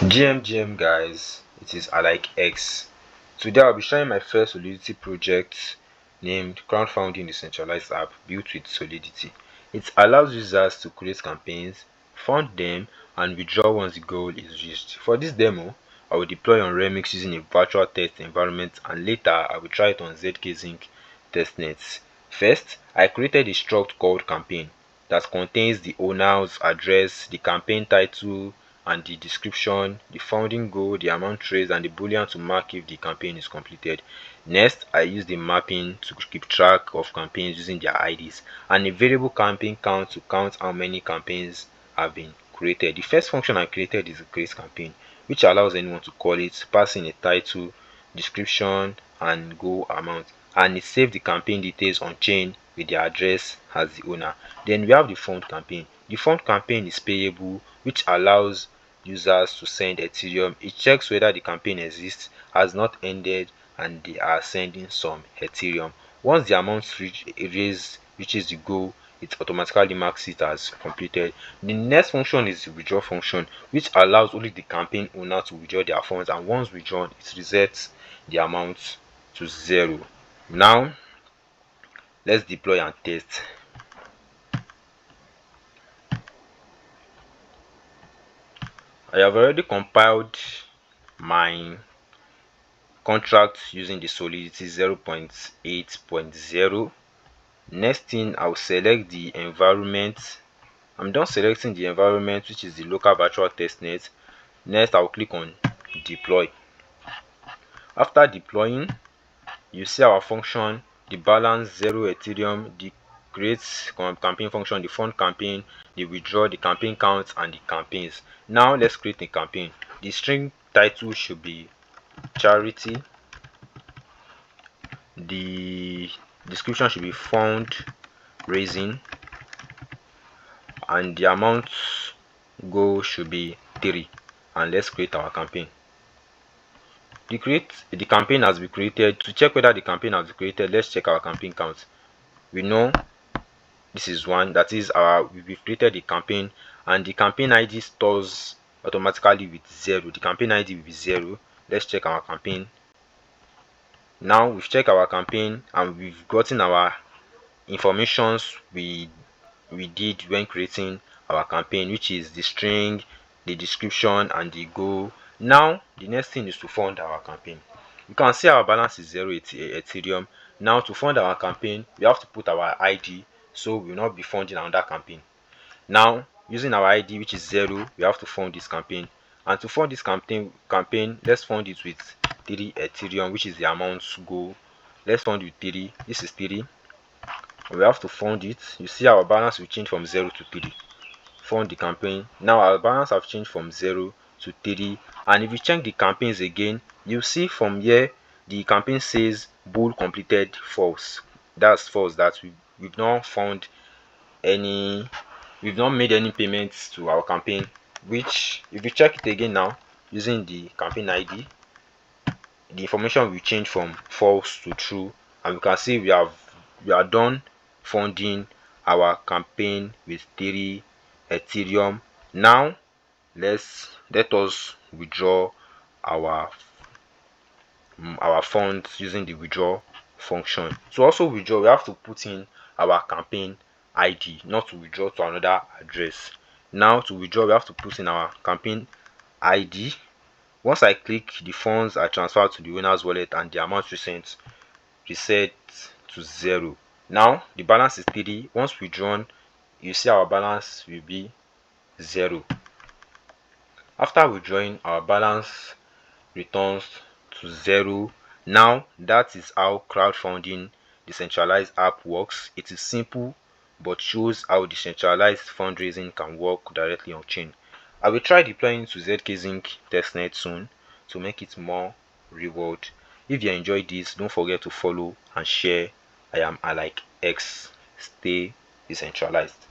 GM guys, it is X. Today I'll be sharing my first Solidity project named Crowdfunding Decentralized App built with Solidity. It allows users to create campaigns, fund them, and withdraw once the goal is reached. For this demo, I will deploy on Remix using a virtual test environment, and later I will try it on ZK-Zinc testnets. First, I created a struct called campaign that contains the owner's address, the campaign title, and the description, the funding goal, the amount raised, and the boolean to mark if the campaign is completed. Next, I use the mapping to keep track of campaigns using their IDs, and a variable campaign count to count how many campaigns have been created. The first function I created is a create campaign, which allows anyone to call it, pass in a title, description, and goal amount, and it saves the campaign details on chain with the address as the owner. Then we have the fund campaign. The fund campaign is payable, which allows users to send Ethereum. It checks whether the campaign exists, has not ended, and they are sending some Ethereum. Once the amount reaches the goal, it automatically marks it as completed. The next function is the withdraw function, which allows only the campaign owner to withdraw their funds, and once withdrawn, it resets the amount to 0. Now let's deploy and test. I have already compiled my contract using the Solidity 0.8.0. Next thing, I'll select the environment. I'm done selecting the environment, which is the local virtual testnet. Next, I'll click on deploy. After deploying, you see our function, the balance 0 Ethereum, the create campaign function, the fund campaign, the withdraw, the campaign count, and the campaigns. Now let's create a campaign. The string title should be charity, the description should be fund raising, and the amount goal should be 3. And let's create our campaign. The campaign has been created. To check whether the campaign has been created, let's check our campaign count. We know this is 1, that is we've created the campaign, and the campaign ID stores automatically with 0. The campaign ID will be 0. Let's check our campaign. Now we've checked our campaign and we've gotten our informations we did when creating our campaign, which is the string, the description, and the goal. Now the next thing is to fund our campaign. You can see our balance is 0 Ethereum. Now to fund our campaign, we have to put our ID, so we will not be funding another campaign. Now using our ID, which is 0, we have to fund this campaign. And to fund this campaign, let's fund it with 3 Ethereum, which is the amount goal. Let's fund with 3. This is 3. We have to fund it. You see our balance will change from 0 to 3. Fund the campaign. Now our balance have changed from 0 to 3. And if you check the campaigns again, you see from here the campaign says bool completed false. That's false. That we've not found any, we've not made any payments to our campaign. Which if you check it again now using the campaign ID, the information will change from false to true, and we can see we are done funding our campaign with 3 Ethereum. Now let us withdraw our funds using the withdraw function. To also withdraw, we have to put in our campaign ID, not to withdraw to another address. Now to withdraw, we have to put in our campaign ID. Once I click, the funds are transferred to the owner's wallet and the amount reset to 0. Now the balance is 3. Once withdrawn, you see our balance will be 0. After withdrawing, our balance returns to 0. Now that is how crowdfunding decentralized app works. It is simple but shows how decentralized fundraising can work directly on chain. I will try deploying to ZK-Zinc testnet soon to make it more reward. If you enjoyed this, don't forget to follow and share. I am X. Stay decentralized.